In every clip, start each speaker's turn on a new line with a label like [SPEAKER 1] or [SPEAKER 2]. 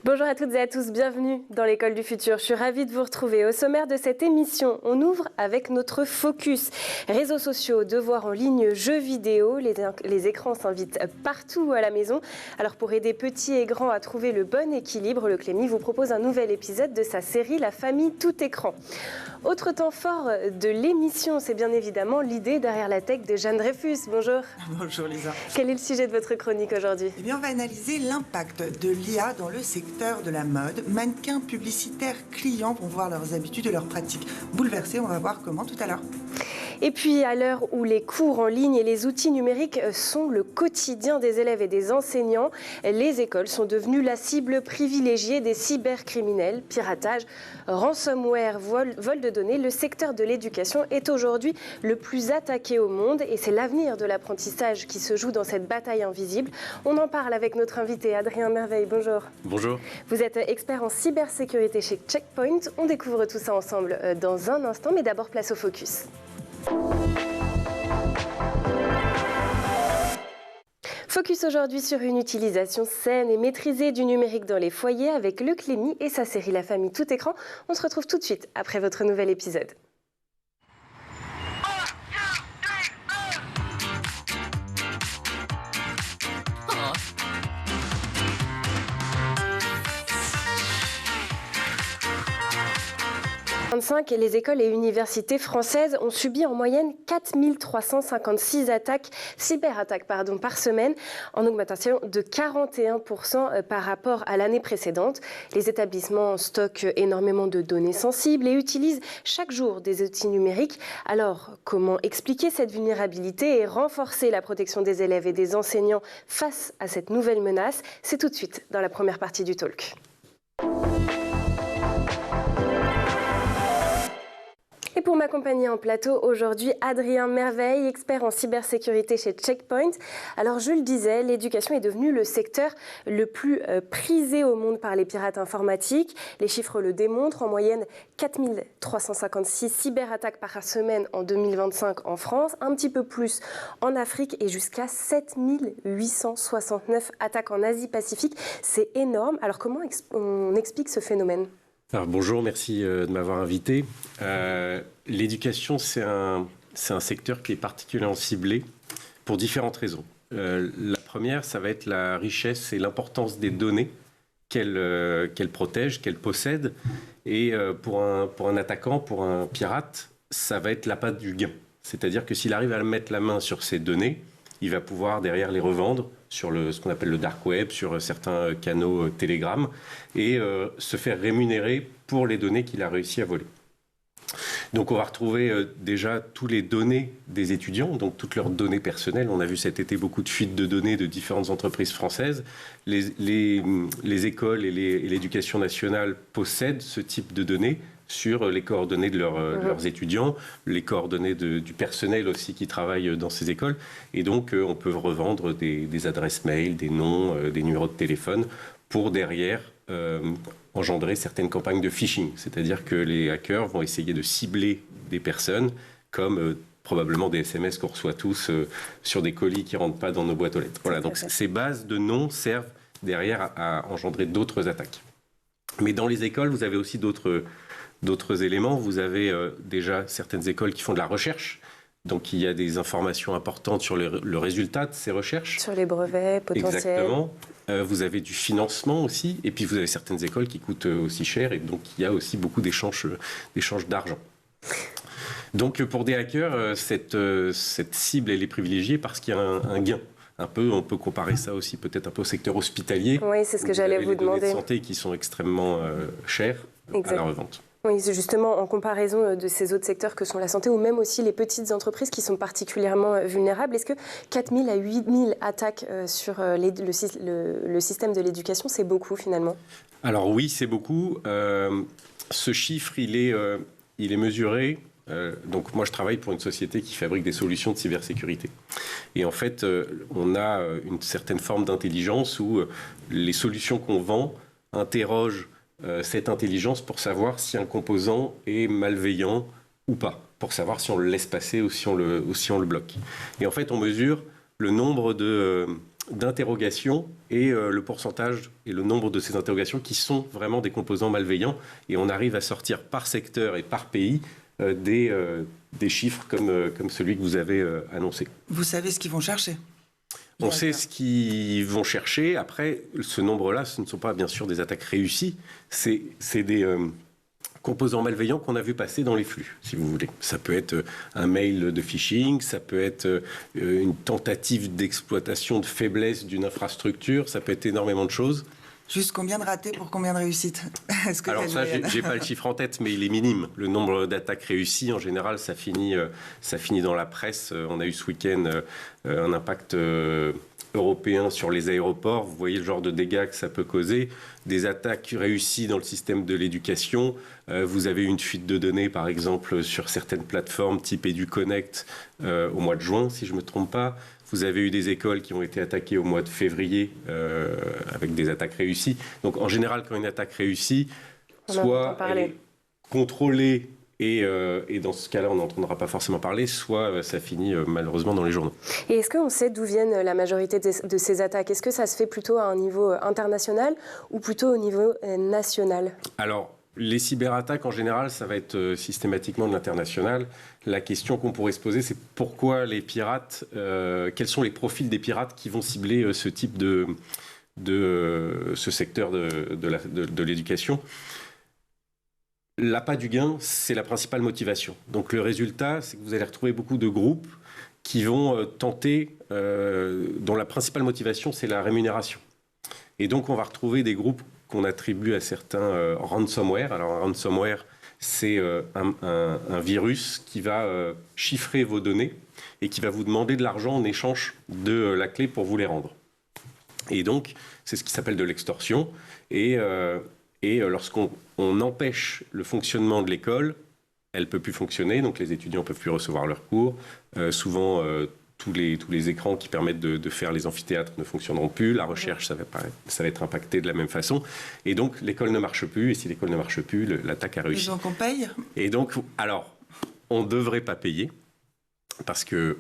[SPEAKER 1] Bonjour à toutes et à tous, bienvenue dans l'école du futur. Je suis ravie de vous retrouver. Au sommaire de cette émission, on ouvre avec notre focus. Réseaux sociaux, devoirs en ligne, jeux vidéo, les écrans s'invitent partout à la maison. Alors pour aider petits et grands à trouver le bon équilibre, le Clémy vous propose un nouvel épisode de sa série La famille tout écran. Autre temps fort de l'émission, c'est bien évidemment l'idée derrière la tech de Jeanne Dreyfus. Bonjour.
[SPEAKER 2] Bonjour Lisa.
[SPEAKER 1] Quel est le sujet de votre chronique aujourd'hui ?
[SPEAKER 2] Eh bien, on va analyser l'impact de l'IA dans le secteur de la mode. Mannequins publicitaires clients vont voir leurs habitudes et leurs pratiques bouleversées. On va voir comment tout à l'heure.
[SPEAKER 1] Et puis, à l'heure où les cours en ligne et les outils numériques sont le quotidien des élèves et des enseignants, les écoles sont devenues la cible privilégiée des cybercriminels. Piratage, ransomware, vol de données, le secteur de l'éducation est aujourd'hui le plus attaqué au monde et c'est l'avenir de l'apprentissage qui se joue dans cette bataille invisible. On en parle avec notre invité Adrien Merveille. Bonjour.
[SPEAKER 3] Bonjour.
[SPEAKER 1] Vous êtes expert en cybersécurité chez Checkpoint. On découvre tout ça ensemble dans un instant, mais d'abord place au focus. Focus aujourd'hui sur une utilisation saine et maîtrisée du numérique dans les foyers avec le Clémy et sa série La famille tout écran. On se retrouve tout de suite après votre nouvel épisode. Les écoles et universités françaises ont subi en moyenne 4356 cyberattaques par semaine, en augmentation de 41% par rapport à l'année précédente. Les établissements stockent énormément de données sensibles et utilisent chaque jour des outils numériques. Alors, comment expliquer cette vulnérabilité et renforcer la protection des élèves et des enseignants face à cette nouvelle menace ? C'est tout de suite dans la première partie du talk. Et pour m'accompagner en plateau aujourd'hui, Adrien Merveille, expert en cybersécurité chez Checkpoint. Alors je le disais, l'éducation est devenue le secteur le plus prisé au monde par les pirates informatiques. Les chiffres le démontrent, en moyenne 4356 cyberattaques par semaine en 2025 en France, un petit peu plus en Afrique et jusqu'à 7869 attaques en Asie-Pacifique. C'est énorme. Alors comment on explique ce phénomène ?
[SPEAKER 3] Alors, bonjour, merci de m'avoir invité. L'éducation, c'est un secteur qui est particulièrement ciblé pour différentes raisons. La première, ça va être la richesse et l'importance des données qu'elle protège, qu'elle possède. Et pour un attaquant, pour un pirate, ça va être l'appât du gain. C'est-à-dire que s'il arrive à mettre la main sur ces données, il va pouvoir derrière les revendre sur ce qu'on appelle le dark web, sur certains canaux Telegram, et se faire rémunérer pour les données qu'il a réussi à voler. Donc on va retrouver déjà toutes les données des étudiants, donc toutes leurs données personnelles. On a vu cet été beaucoup de fuites de données de différentes entreprises françaises. Les écoles et l'éducation nationale possèdent ce type de données sur les coordonnées de leurs étudiants, les coordonnées du personnel aussi qui travaille dans ces écoles. Et donc, on peut revendre des adresses mail, des noms, des numéros de téléphone pour derrière engendrer certaines campagnes de phishing. C'est-à-dire que les hackers vont essayer de cibler des personnes comme probablement des SMS qu'on reçoit tous sur des colis qui ne rentrent pas dans nos boîtes aux lettres. Voilà, donc ces bases de noms servent derrière à engendrer d'autres attaques. Mais dans les écoles, vous avez aussi d'autres éléments. Vous avez déjà certaines écoles qui font de la recherche. Donc, il y a des informations importantes sur le résultat de ces recherches.
[SPEAKER 1] Sur les brevets potentiels.
[SPEAKER 3] Exactement. Vous avez du financement aussi. Et puis, vous avez certaines écoles qui coûtent aussi cher. Et donc, il y a aussi beaucoup d'échanges d'argent. Donc, pour des hackers, cette cible, elle est privilégiée parce qu'il y a un gain. On peut comparer ça aussi peut-être un peu au secteur hospitalier.
[SPEAKER 1] Oui, c'est ce que j'allais vous demander.
[SPEAKER 3] Les données de santé qui sont extrêmement chères à la revente.
[SPEAKER 1] Oui, c'est justement en comparaison de ces autres secteurs que sont la santé ou même aussi les petites entreprises qui sont particulièrement vulnérables. Est-ce que 4 000 à 8 000 attaques sur le système de l'éducation, c'est beaucoup finalement ?
[SPEAKER 3] Alors oui, c'est beaucoup. Ce chiffre, il est mesuré. Donc moi, je travaille pour une société qui fabrique des solutions de cybersécurité. Et en fait, on a une certaine forme d'intelligence où les solutions qu'on vend interrogent cette intelligence pour savoir si un composant est malveillant ou pas. pour savoir si on le laisse passer ou si on le bloque. Et en fait, on mesure le nombre d'interrogations et le pourcentage et le nombre de ces interrogations qui sont vraiment des composants malveillants. Et on arrive à sortir par secteur et par pays des chiffres comme celui que vous avez annoncé.
[SPEAKER 2] Vous savez ce qu'ils vont chercher?
[SPEAKER 3] On sait ce qu'ils vont chercher. Après, ce nombre-là, ce ne sont pas bien sûr des attaques réussies. C'est des composants malveillants qu'on a vu passer dans les flux, si vous voulez. Ça peut être un mail de phishing, ça peut être une tentative d'exploitation de faiblesse d'une infrastructure, ça peut être énormément de choses.
[SPEAKER 2] Juste combien de ratés pour combien de réussites?
[SPEAKER 3] Alors ça, j'ai pas le chiffre en tête, mais il est minime. Le nombre d'attaques réussies, en général, ça finit dans la presse. On a eu ce week-end un impact européen sur les aéroports. Vous voyez le genre de dégâts que ça peut causer. Des attaques réussies dans le système de l'éducation. Vous avez eu une fuite de données, par exemple, sur certaines plateformes type EduConnect au mois de juin, si je ne me trompe pas. Vous avez eu des écoles qui ont été attaquées au mois de février avec des attaques réussies. Donc, en général, quand une attaque réussit, soit elle est contrôlée et dans ce cas-là, on n'entendra pas forcément parler, soit ça finit malheureusement dans les journaux.
[SPEAKER 1] Et est-ce qu'on sait d'où viennent la majorité de ces attaques? Est-ce que ça se fait plutôt à un niveau international ou plutôt au niveau national?
[SPEAKER 3] Alors, les cyberattaques, en général, ça va être systématiquement de l'international. La question qu'on pourrait se poser, c'est pourquoi les pirates, quels sont les profils des pirates qui vont cibler ce type ce secteur de l'éducation. L'appât du gain, c'est la principale motivation. Donc le résultat, c'est que vous allez retrouver beaucoup de groupes qui vont tenter, dont la principale motivation, c'est la rémunération. Et donc on va retrouver des groupes qu'on attribue à certains ransomware. Alors un ransomware, c'est un virus qui va chiffrer vos données et qui va vous demander de l'argent en échange de la clé pour vous les rendre. Et donc, c'est ce qui s'appelle de l'extorsion. Et lorsqu'on empêche le fonctionnement de l'école, elle ne peut plus fonctionner, donc les étudiants ne peuvent plus recevoir leurs cours. Souvent, tous les écrans qui permettent de faire les amphithéâtres ne fonctionneront plus. La recherche, ça va être impacté de la même façon. Et donc, l'école ne marche plus. Et si l'école ne marche plus, l'attaque a réussi.
[SPEAKER 2] Et donc, on paye?
[SPEAKER 3] Et donc, alors, on ne devrait pas payer parce que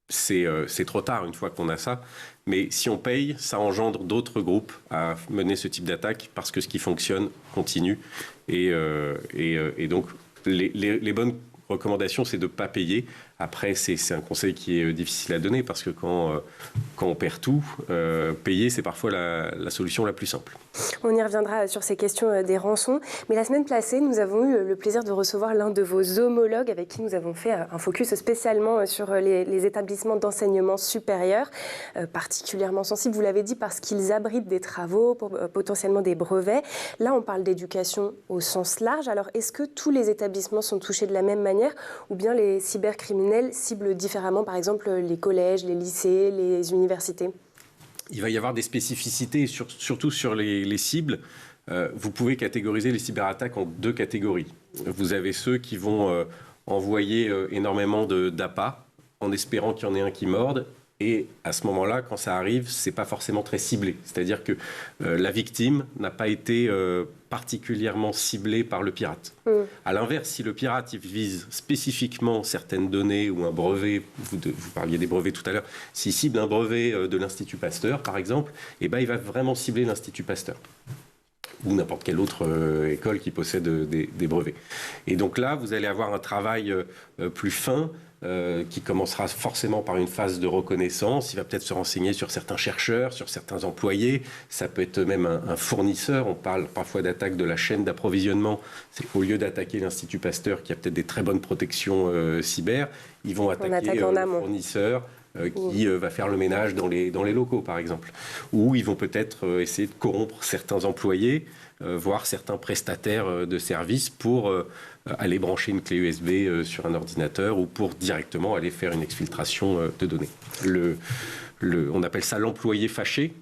[SPEAKER 3] c'est trop tard une fois qu'on a ça. Mais si on paye, ça engendre d'autres groupes à mener ce type d'attaque parce que ce qui fonctionne continue. Et donc, les bonnes recommandations, c'est de ne pas payer. Après, c'est un conseil qui est difficile à donner parce que quand on perd tout, payer, c'est parfois la solution la plus simple.
[SPEAKER 1] On y reviendra sur ces questions des rançons. Mais la semaine passée, nous avons eu le plaisir de recevoir l'un de vos homologues avec qui nous avons fait un focus spécialement sur les établissements d'enseignement supérieur, particulièrement sensibles, vous l'avez dit, parce qu'ils abritent des travaux, potentiellement des brevets. Là, on parle d'éducation au sens large. Alors, est-ce que tous les établissements sont touchés de la même manière ou bien les cybercriminels ciblent différemment, par exemple, les collèges, les lycées, les universités ?
[SPEAKER 3] Il va y avoir des spécificités, surtout sur les cibles. Vous pouvez catégoriser les cyberattaques en deux catégories. Vous avez ceux qui vont envoyer énormément d'appâts en espérant qu'il y en ait un qui morde. Et à ce moment-là, quand ça arrive, ce n'est pas forcément très ciblé. C'est-à-dire que la victime n'a pas été particulièrement ciblée par le pirate. À l'inverse, si le pirate il vise spécifiquement certaines données ou un brevet, vous parliez des brevets tout à l'heure, s'il cible un brevet de l'Institut Pasteur, par exemple, eh ben, il va vraiment cibler l'Institut Pasteur ou n'importe quelle autre école qui possède des brevets. Et donc là, vous allez avoir un travail plus fin, qui commencera forcément par une phase de reconnaissance. Il va peut-être se renseigner sur certains chercheurs, sur certains employés. Ça peut être même un fournisseur. On parle parfois d'attaque de la chaîne d'approvisionnement. C'est au lieu d'attaquer l'Institut Pasteur, qui a peut-être des très bonnes protections cyber, ils vont attaquer le fournisseur qui va faire le ménage dans les locaux, par exemple. Ou ils vont peut-être essayer de corrompre certains employés, voire certains prestataires de services pour aller brancher une clé USB sur un ordinateur ou pour directement aller faire une exfiltration de données. On appelle ça l'employé fâché,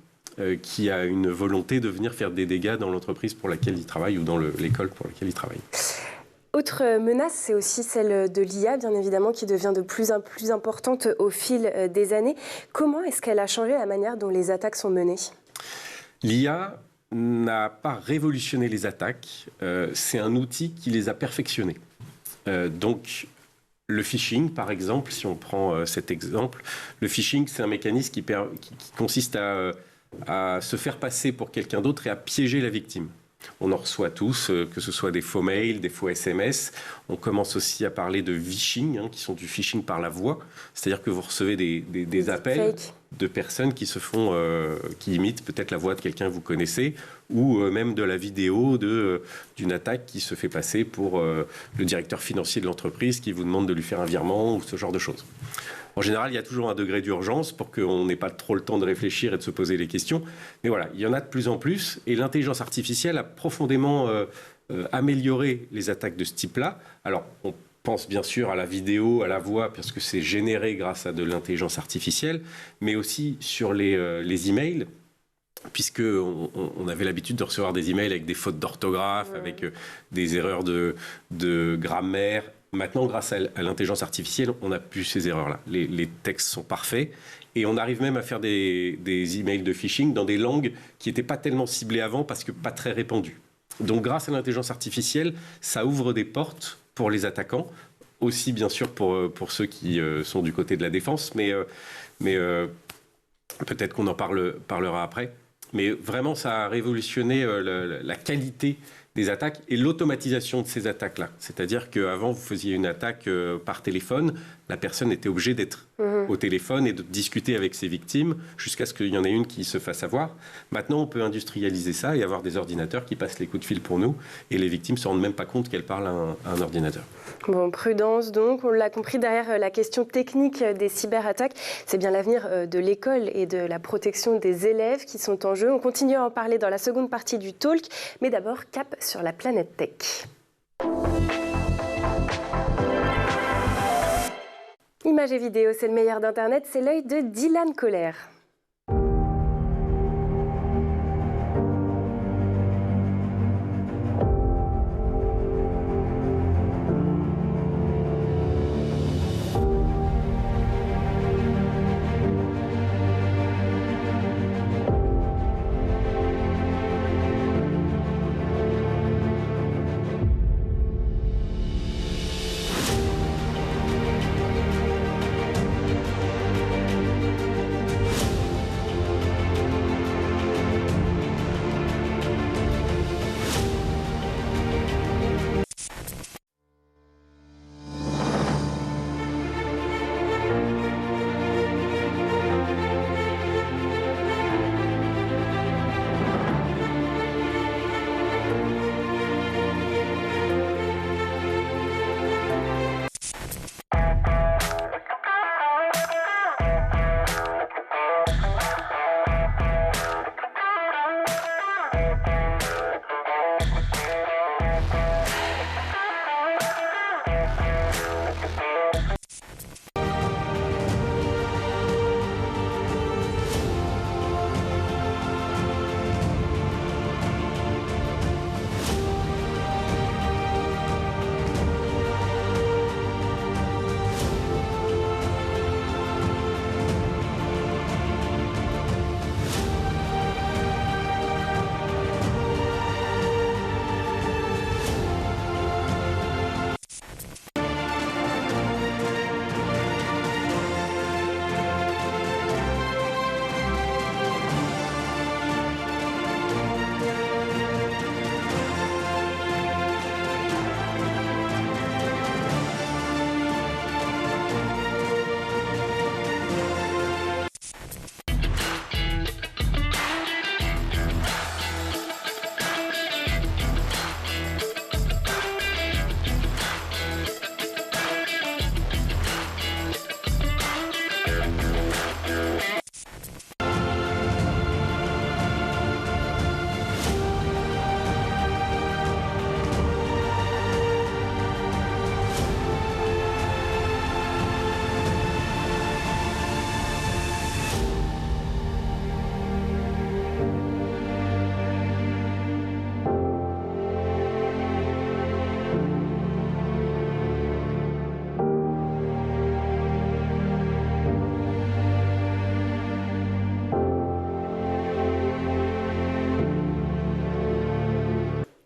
[SPEAKER 3] qui a une volonté de venir faire des dégâts dans l'entreprise pour laquelle il travaille ou dans l'école pour laquelle il travaille.
[SPEAKER 1] Autre menace, c'est aussi celle de l'IA, bien évidemment, qui devient de plus en plus importante au fil des années. Comment est-ce qu'elle a changé la manière dont les attaques sont menées ?
[SPEAKER 3] L'IA n'a pas révolutionné les attaques, c'est un outil qui les a perfectionnées. Donc, le phishing, par exemple, si on prend cet exemple, le phishing, c'est un mécanisme qui consiste à se faire passer pour quelqu'un d'autre et à piéger la victime. On en reçoit tous, que ce soit des faux mails, des faux SMS. On commence aussi à parler de vishing, qui sont du phishing par la voix. C'est-à-dire que vous recevez des appels de personnes qui qui imitent peut-être la voix de quelqu'un que vous connaissez, ou même de la vidéo d'une attaque qui se fait passer pour le directeur financier de l'entreprise qui vous demande de lui faire un virement ou ce genre de choses. En général, il y a toujours un degré d'urgence pour qu'on n'ait pas trop le temps de réfléchir et de se poser les questions. Mais voilà, il y en a de plus en plus. Et l'intelligence artificielle a profondément amélioré les attaques de ce type-là. Alors, on pense bien sûr à la vidéo, à la voix, parce que c'est généré grâce à de l'intelligence artificielle, mais aussi sur les emails, puisqu'on avait l'habitude de recevoir des emails avec des fautes d'orthographe, avec des erreurs de grammaire. Maintenant, grâce à l'intelligence artificielle, on n'a plus ces erreurs-là. Les textes sont parfaits et on arrive même à faire des emails de phishing dans des langues qui n'étaient pas tellement ciblées avant parce que pas très répandues. Donc, grâce à l'intelligence artificielle, ça ouvre des portes pour les attaquants, aussi bien sûr pour ceux qui sont du côté de la défense, mais peut-être qu'on en parlera après. Mais vraiment, ça a révolutionné la qualité des attaques et l'automatisation de ces attaques-là. C'est-à-dire qu'avant, vous faisiez une attaque par téléphone, la personne était obligée d'être au téléphone et de discuter avec ses victimes jusqu'à ce qu'il y en ait une qui se fasse avoir. Maintenant, on peut industrialiser ça et avoir des ordinateurs qui passent les coups de fil pour nous et les victimes ne se rendent même pas compte qu'elles parlent à un ordinateur.
[SPEAKER 1] Bon, prudence donc, on l'a compris, derrière la question technique des cyberattaques, c'est bien l'avenir de l'école et de la protection des élèves qui sont en jeu. On continue à en parler dans la seconde partie du talk, mais d'abord, cap sur la planète tech. Images et vidéos, c'est le meilleur d'Internet, c'est l'œil de Dylan Kohler.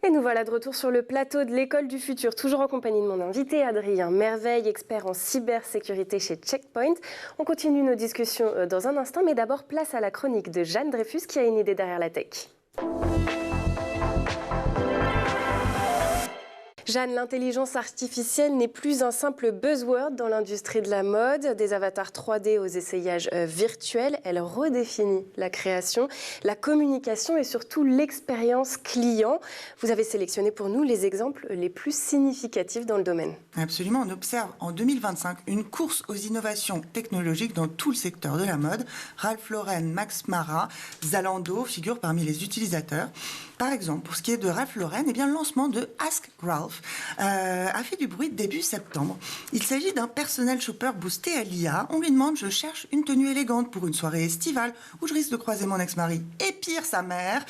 [SPEAKER 1] Et nous voilà de retour sur le plateau de l'École du Futur, toujours en compagnie de mon invité Adrien Merveille, expert en cybersécurité chez Checkpoint. On continue nos discussions dans un instant, mais d'abord place à la chronique de Jeanne Dreyfus qui a une idée derrière la tech. Jeanne, l'intelligence artificielle n'est plus un simple buzzword dans l'industrie de la mode. Des avatars 3D aux essayages virtuels, elle redéfinit la création, la communication et surtout l'expérience client. Vous avez sélectionné pour nous les exemples les plus significatifs dans le domaine.
[SPEAKER 2] Absolument, on observe en 2025 une course aux innovations technologiques dans tout le secteur de la mode. Ralph Lauren, Max Mara, Zalando figurent parmi les utilisateurs. Par exemple, pour ce qui est de Ralph Lauren, le lancement de Ask Ralph a fait du bruit début septembre. Il s'agit d'un personnel shopper boosté à l'IA. On lui demande « Je cherche une tenue élégante pour une soirée estivale où je risque de croiser mon ex-mari et pire sa mère ».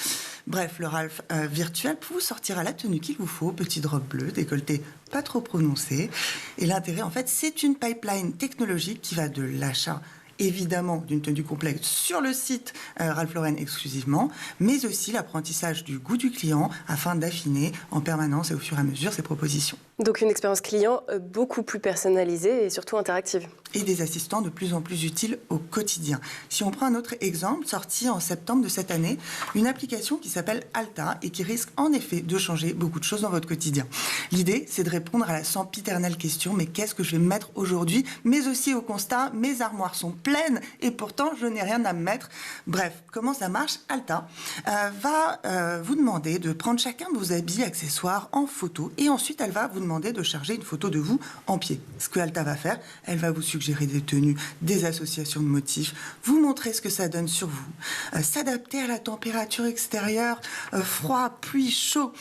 [SPEAKER 2] Bref, le Ralph virtuel vous sortira la tenue qu'il vous faut, petite robe bleue, décolleté pas trop prononcé. Et l'intérêt, en fait, c'est une pipeline technologique qui va de l'achat évidemment d'une tenue complète sur le site Ralph Lauren exclusivement, mais aussi l'apprentissage du goût du client afin d'affiner en permanence et au fur et à mesure ses propositions.
[SPEAKER 1] Donc une expérience client beaucoup plus personnalisée et surtout interactive.
[SPEAKER 2] Et des assistants de plus en plus utiles au quotidien. Si on prend un autre exemple, sorti en septembre de cette année, une application qui s'appelle Alta et qui risque en effet de changer beaucoup de choses dans votre quotidien. L'idée, c'est de répondre à la sempiternelle question « Mais qu'est-ce que je vais me mettre aujourd'hui ?» mais aussi au constat « Mes armoires sont pleines et pourtant je n'ai rien à me mettre. » Bref, comment ça marche? Alta va vous demander de prendre chacun de vos habits, accessoires en photo et ensuite elle va vous demander de charger une photo de vous en pied. Ce que Alta va faire, elle va vous suggérer des tenues, des associations de motifs, vous montrer ce que ça donne sur vous, s'adapter à la température extérieure, froid, pluie, chaud,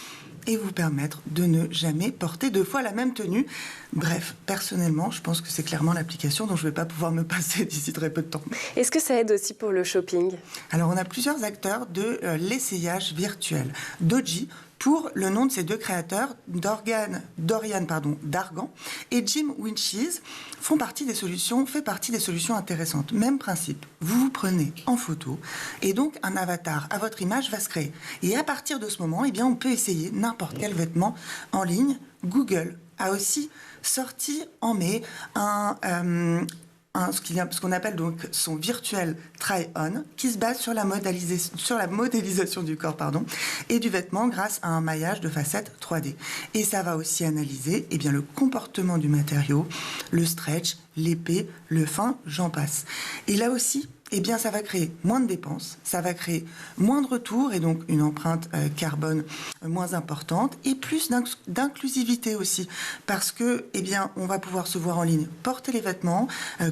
[SPEAKER 2] et vous permettre de ne jamais porter deux fois la même tenue. Bref, personnellement, je pense que c'est clairement l'application dont je ne vais pas pouvoir me passer d'ici très peu de temps.
[SPEAKER 1] Est-ce que ça aide aussi pour le shopping?
[SPEAKER 2] Alors, on a plusieurs acteurs de l'essayage virtuel. Doji, pour le nom de ces deux créateurs, Dorian Dargan et Jim Winches, fait partie des solutions intéressantes. Même principe, vous vous prenez en photo et donc un avatar à votre image va se créer. Et à partir de ce moment, on peut essayer n'importe quel vêtement en ligne. Google a aussi sorti en mai ce qu'on appelle donc son virtuel try-on, qui se base sur la modélisation du corps et du vêtement grâce à un maillage de facettes 3D. Et ça va aussi analyser le comportement du matériau, le stretch, l'épais, le fin, j'en passe. Et là aussi, ça va créer moins de dépenses, ça va créer moins de retours et donc une empreinte carbone moins importante et plus d'inclusivité aussi parce que, on va pouvoir se voir en ligne porter les vêtements,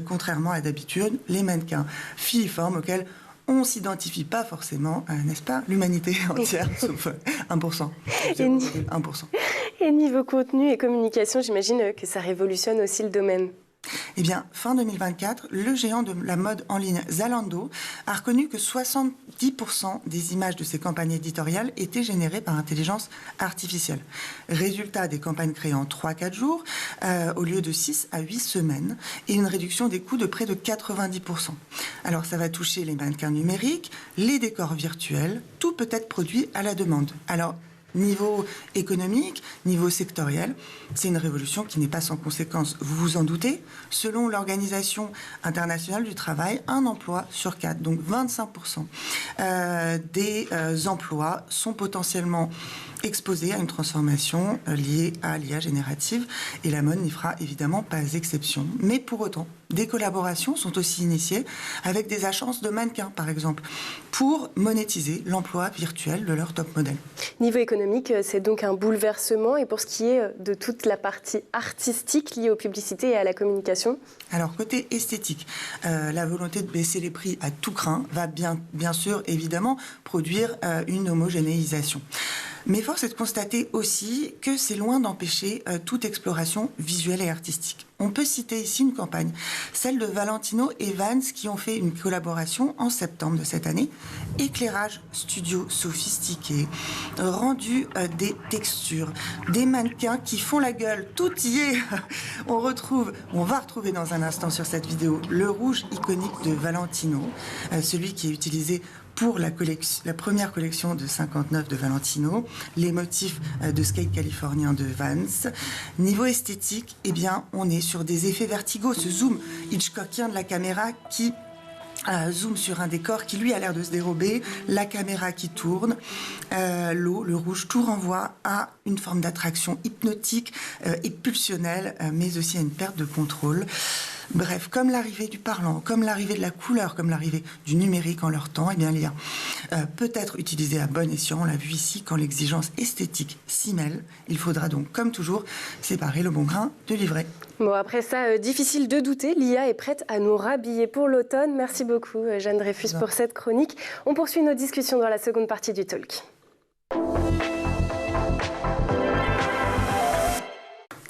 [SPEAKER 2] contrairement à d'habitude les mannequins filiformes auxquels on ne s'identifie pas forcément, n'est-ce pas, l'humanité entière, sauf 1%. 1%.
[SPEAKER 1] Et niveau contenu et communication, j'imagine que ça révolutionne aussi le domaine.
[SPEAKER 2] Fin 2024, le géant de la mode en ligne Zalando a reconnu que 70% des images de ses campagnes éditoriales étaient générées par intelligence artificielle. Résultat, des campagnes créées en 3-4 jours au lieu de 6 à 8 semaines et une réduction des coûts de près de 90%. Alors ça va toucher les mannequins numériques, les décors virtuels, tout peut être produit à la demande. Alors, niveau économique, niveau sectoriel, c'est une révolution qui n'est pas sans conséquences. Vous vous en doutez, selon l'Organisation internationale du travail, un emploi sur 4, donc 25% des emplois sont potentiellement exposés à une transformation liée à l'IA générative et la mode n'y fera évidemment pas exception. Mais pour autant, des collaborations sont aussi initiées avec des agences de mannequins, par exemple, pour monétiser l'emploi virtuel de leurs top modèles.
[SPEAKER 1] Niveau économique, c'est donc un bouleversement. Et pour ce qui est de toute la partie artistique liée aux publicités et à la communication?
[SPEAKER 2] Alors, côté esthétique, la volonté de baisser les prix à tout crin va bien sûr, évidemment, produire une homogénéisation. Mais force est de constater aussi que c'est loin d'empêcher toute exploration visuelle et artistique. On peut citer ici une campagne, celle de Valentino et Vans qui ont fait une collaboration en septembre de cette année. Éclairage studio sophistiqué, rendu des textures, des mannequins qui font la gueule, tout y est. On va retrouver dans un instant sur cette vidéo le rouge iconique de Valentino, celui qui est utilisé pour la première collection de 59 de Valentino, les motifs de skate californien de Vans. Niveau esthétique, eh bien, on est sur des effets vertigaux, ce zoom Hitchcockien de la caméra qui zoom sur un décor qui lui a l'air de se dérober, la caméra qui tourne, l'eau, le rouge, tout renvoie à une forme d'attraction hypnotique et pulsionnelle, mais aussi à une perte de contrôle. Bref, comme l'arrivée du parlant, comme l'arrivée de la couleur, comme l'arrivée du numérique en leur temps, eh bien, l'IA peut être utilisée à bon escient. On l'a vu ici, quand l'exigence esthétique s'y mêle. Il faudra donc, comme toujours, séparer le bon grain du livret.
[SPEAKER 1] Bon, après ça, difficile de douter, l'IA est prête à nous rhabiller pour l'automne. Merci beaucoup, Jeanne Dreyfus, pour cette chronique. On poursuit nos discussions dans la seconde partie du Talk.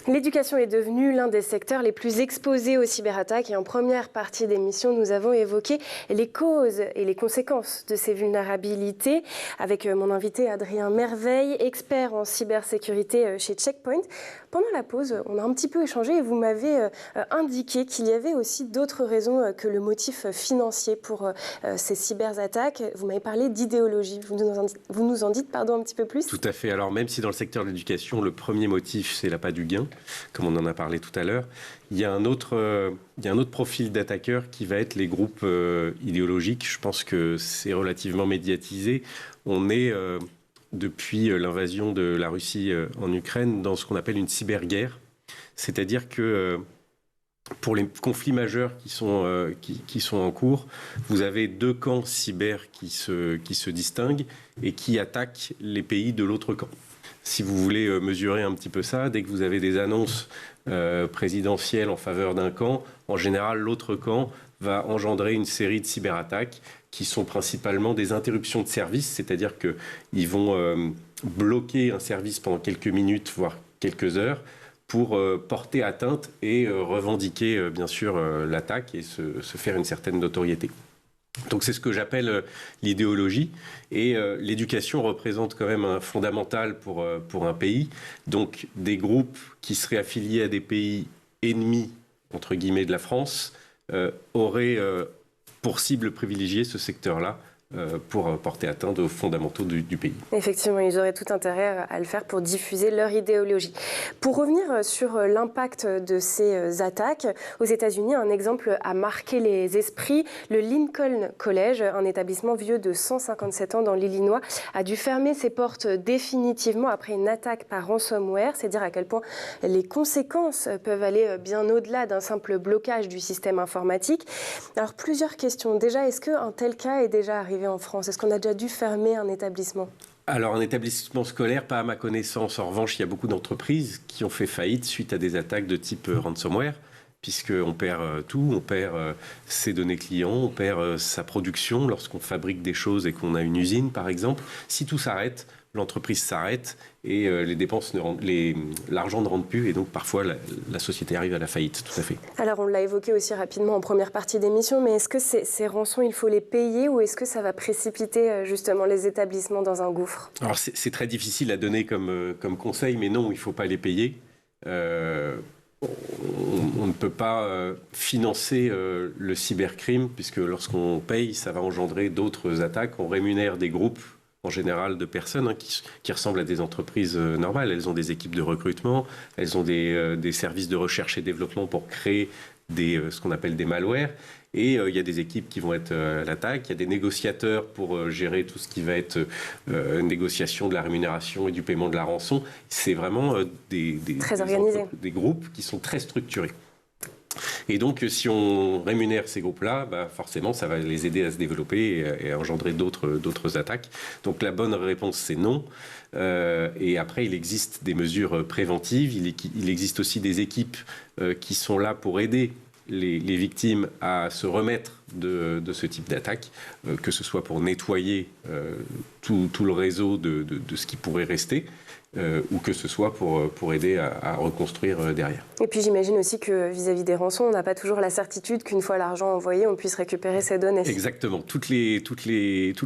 [SPEAKER 1] L'éducation est devenue l'un des secteurs les plus exposés aux cyberattaques et en première partie d'émission, nous avons évoqué les causes et les conséquences de ces vulnérabilités avec mon invité Adrien Merveille, expert en cybersécurité chez Checkpoint. Pendant la pause, on a un petit peu échangé et vous m'avez indiqué qu'il y avait aussi d'autres raisons que le motif financier pour ces cyberattaques. Vous m'avez parlé d'idéologie. Vous nous en dites un petit peu plus ?
[SPEAKER 3] Tout à fait. Alors même si dans le secteur de l'éducation, le premier motif, c'est l'appât du gain, comme on en a parlé tout à l'heure, il y a un autre profil d'attaqueurs qui va être les groupes idéologiques. Je pense que c'est relativement médiatisé. On est, depuis l'invasion de la Russie en Ukraine, dans ce qu'on appelle une cyberguerre. C'est-à-dire que pour les conflits majeurs qui sont en cours, vous avez deux camps cyber qui se distinguent et qui attaquent les pays de l'autre camp. Si vous voulez mesurer un petit peu ça, dès que vous avez des annonces présidentielles en faveur d'un camp, en général, l'autre camp va engendrer une série de cyberattaques qui sont principalement des interruptions de service, c'est-à-dire qu'ils vont bloquer un service pendant quelques minutes, voire quelques heures, pour porter atteinte et revendiquer, bien sûr, l'attaque et se faire une certaine notoriété. Donc c'est ce que j'appelle l'idéologie, et l'éducation représente quand même un fondamental pour un pays. Donc des groupes qui seraient affiliés à des pays ennemis, entre guillemets, de la France, auraient pour cible privilégiée ce secteur-là pour porter atteinte aux fondamentaux du pays.
[SPEAKER 1] Effectivement, ils auraient tout intérêt à le faire pour diffuser leur idéologie. Pour revenir sur l'impact de ces attaques, aux États-Unis, un exemple a marqué les esprits. Le Lincoln College, un établissement vieux de 157 ans dans l'Illinois, a dû fermer ses portes définitivement après une attaque par ransomware. C'est dire à quel point les conséquences peuvent aller bien au-delà d'un simple blocage du système informatique. Alors, plusieurs questions. Déjà, est-ce qu'un tel cas est déjà arrivé en France? Est-ce qu'on a déjà dû fermer un établissement?
[SPEAKER 3] Alors, un établissement scolaire, pas à ma connaissance. En revanche, il y a beaucoup d'entreprises qui ont fait faillite suite à des attaques de type ransomware, puisqu'on perd tout, on perd ses données clients, on perd sa production lorsqu'on fabrique des choses et qu'on a une usine, par exemple. Si tout s'arrête, l'entreprise s'arrête et l'argent ne rentre plus, et donc parfois la société arrive à la faillite, tout à fait.
[SPEAKER 1] Alors on l'a évoqué aussi rapidement en première partie d'émission, mais est-ce que ces rançons, il faut les payer, ou est-ce que ça va précipiter justement les établissements dans un gouffre?
[SPEAKER 3] Alors c'est très difficile à donner comme conseil, mais non, il ne faut pas les payer. On ne peut pas financer le cybercrime, puisque lorsqu'on paye, ça va engendrer d'autres attaques. On rémunère des groupes, en général de personnes qui ressemblent à des entreprises normales. Elles ont des équipes de recrutement, elles ont des services de recherche et développement pour créer ce qu'on appelle des malwares. Et il y a des équipes qui vont être à l'attaque, il y a des négociateurs pour gérer tout ce qui va être négociation de la rémunération et du paiement de la rançon. C'est vraiment des groupes qui sont très structurés. Et donc, si on rémunère ces groupes-là, forcément, ça va les aider à se développer et à engendrer d'autres attaques. Donc, la bonne réponse, c'est non. Et après, il existe des mesures préventives. Il existe aussi des équipes qui sont là pour aider les victimes à se remettre de ce type d'attaque, que ce soit pour nettoyer tout le réseau de ce qui pourrait rester. ou que ce soit pour aider à reconstruire derrière.
[SPEAKER 1] Et puis j'imagine aussi que vis-à-vis des rançons, on n'a pas toujours la certitude qu'une fois l'argent envoyé, on puisse récupérer ces données.
[SPEAKER 3] Exactement. Toutes les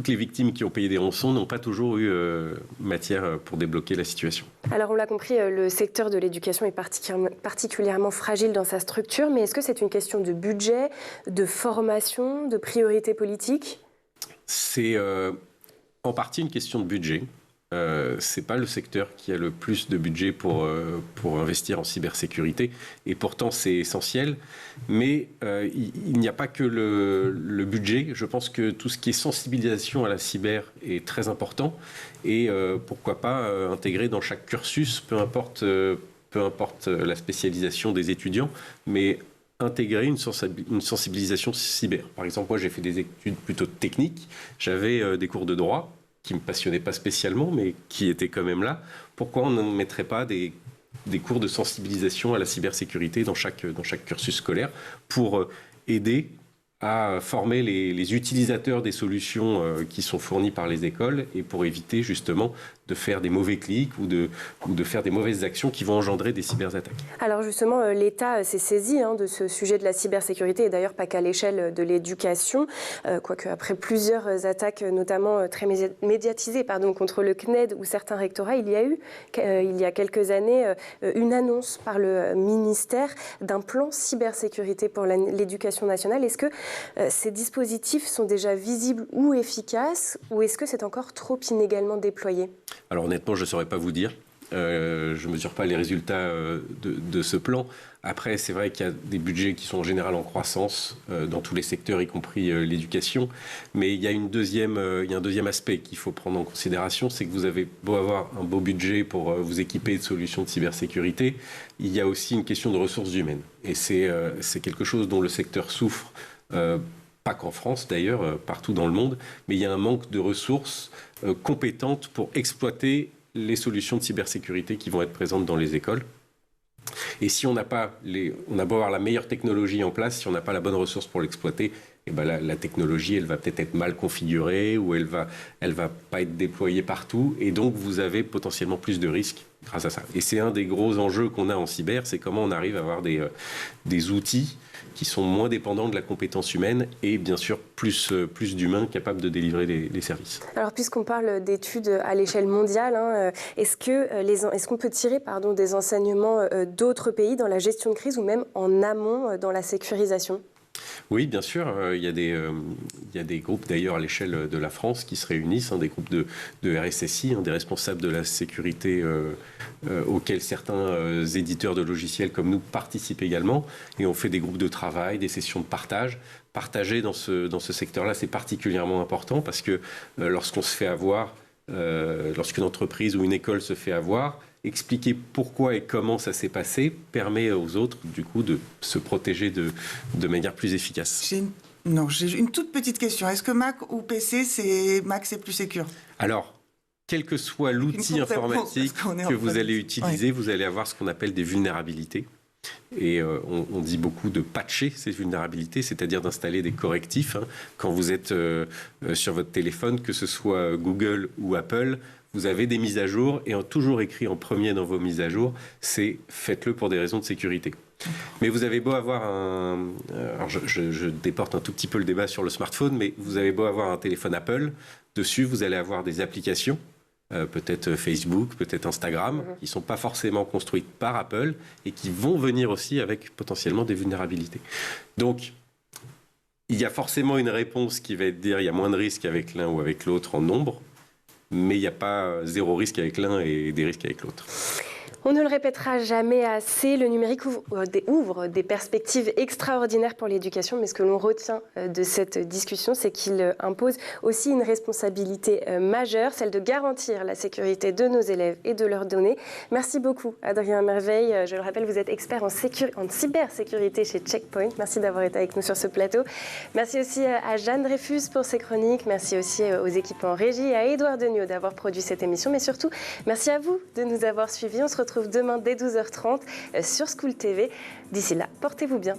[SPEAKER 3] victimes qui ont payé des rançons n'ont pas toujours eu matière pour débloquer la situation.
[SPEAKER 1] Alors on l'a compris, le secteur de l'éducation est particulièrement fragile dans sa structure, mais est-ce que c'est une question de budget, de formation, de priorité politique ?
[SPEAKER 3] C'est en partie une question de budget. C'est pas le secteur qui a le plus de budget pour investir en cybersécurité, et pourtant c'est essentiel. Mais il n'y a pas que le budget. Je pense que tout ce qui est sensibilisation à la cyber est très important, et pourquoi pas intégrer dans chaque cursus, peu importe la spécialisation des étudiants, mais intégrer une sensibilisation cyber. Par exemple, moi j'ai fait des études plutôt techniques, j'avais des cours de droit qui ne me passionnaient pas spécialement, mais qui étaient quand même là. Pourquoi on ne mettrait pas des cours de sensibilisation à la cybersécurité dans chaque cursus scolaire pour aider à former les utilisateurs des solutions qui sont fournies par les écoles, et pour éviter justement de faire des mauvais clics ou de faire des mauvaises actions qui vont engendrer des cyberattaques.
[SPEAKER 1] Alors justement, l'État s'est saisi de ce sujet de la cybersécurité, et d'ailleurs pas qu'à l'échelle de l'éducation, quoique après plusieurs attaques, notamment très médiatisées contre le CNED ou certains rectorats, il y a eu, il y a quelques années, une annonce par le ministère d'un plan cybersécurité pour l'éducation nationale. Est-ce que ces dispositifs sont déjà visibles ou efficaces, ou est-ce que c'est encore trop inégalement déployé ?
[SPEAKER 3] Alors honnêtement, je ne saurais pas vous dire. Je ne mesure pas les résultats de ce plan. Après, c'est vrai qu'il y a des budgets qui sont en général en croissance dans tous les secteurs, y compris l'éducation. Mais il y a un deuxième aspect qu'il faut prendre en considération, c'est que vous avez beau avoir un beau budget pour vous équiper de solutions de cybersécurité, il y a aussi une question de ressources humaines. Et c'est quelque chose dont le secteur souffre, pas qu'en France d'ailleurs, partout dans le monde, mais il y a un manque de ressources compétentes pour exploiter les solutions de cybersécurité qui vont être présentes dans les écoles. Et si on n'a pas on a beau avoir la meilleure technologie en place, si on n'a pas la bonne ressource pour l'exploiter, et ben la technologie, elle va peut-être être mal configurée, ou elle va pas être déployée partout, et donc vous avez potentiellement plus de risques grâce à ça. Et c'est un des gros enjeux qu'on a en cyber, c'est comment on arrive à avoir des outils qui sont moins dépendants de la compétence humaine, et bien sûr plus d'humains capables de délivrer les services.
[SPEAKER 1] Alors puisqu'on parle d'études à l'échelle mondiale, est-ce qu'on peut tirer des enseignements d'autres pays dans la gestion de crise, ou même en amont dans la sécurisation ?
[SPEAKER 3] Oui, bien sûr. Il y a des groupes d'ailleurs à l'échelle de la France qui se réunissent, des groupes de RSSI, des responsables de la sécurité auxquels certains éditeurs de logiciels comme nous participent également. Et on fait des groupes de travail, des sessions de partage. Partager dans ce secteur-là, c'est particulièrement important parce que lorsqu'on se fait avoir, lorsqu'une entreprise ou une école se fait avoir, expliquer pourquoi et comment ça s'est passé permet aux autres, du coup, de se protéger de manière plus efficace.
[SPEAKER 2] J'ai une toute petite question. Est-ce que Mac ou PC, Mac, c'est plus sécure ?
[SPEAKER 3] Alors, quel que soit l'outil informatique que vous allez utiliser, vous allez avoir ce qu'on appelle des vulnérabilités. Et on dit beaucoup de patcher ces vulnérabilités, c'est-à-dire d'installer des correctifs. Quand vous êtes sur votre téléphone, que ce soit Google ou Apple, vous avez des mises à jour, et toujours écrit en premier dans vos mises à jour, c'est faites-le pour des raisons de sécurité. Mais vous avez beau avoir alors je déporte un tout petit peu le débat sur le smartphone, mais vous avez beau avoir un téléphone Apple, dessus vous allez avoir des applications, peut-être Facebook, peut-être Instagram, qui ne sont pas forcément construites par Apple et qui vont venir aussi avec potentiellement des vulnérabilités. Donc, il y a forcément une réponse qui va être de dire il y a moins de risques avec l'un ou avec l'autre en nombre, mais il n'y a pas zéro risque avec l'un et des risques avec l'autre.
[SPEAKER 1] On ne le répétera jamais assez, le numérique ouvre des perspectives extraordinaires pour l'éducation, mais ce que l'on retient de cette discussion, c'est qu'il impose aussi une responsabilité majeure, celle de garantir la sécurité de nos élèves et de leurs données. Merci beaucoup, Adrien Merveille. Je le rappelle, vous êtes expert en cybersécurité chez Checkpoint. Merci d'avoir été avec nous sur ce plateau. Merci aussi à Jeanne Dreyfus pour ses chroniques. Merci aussi aux équipes en régie et à Édouard Degnaud d'avoir produit cette émission. Mais surtout, merci à vous de nous avoir suivis. On se retrouve demain dès 12h30 sur School TV. D'ici là, portez-vous bien.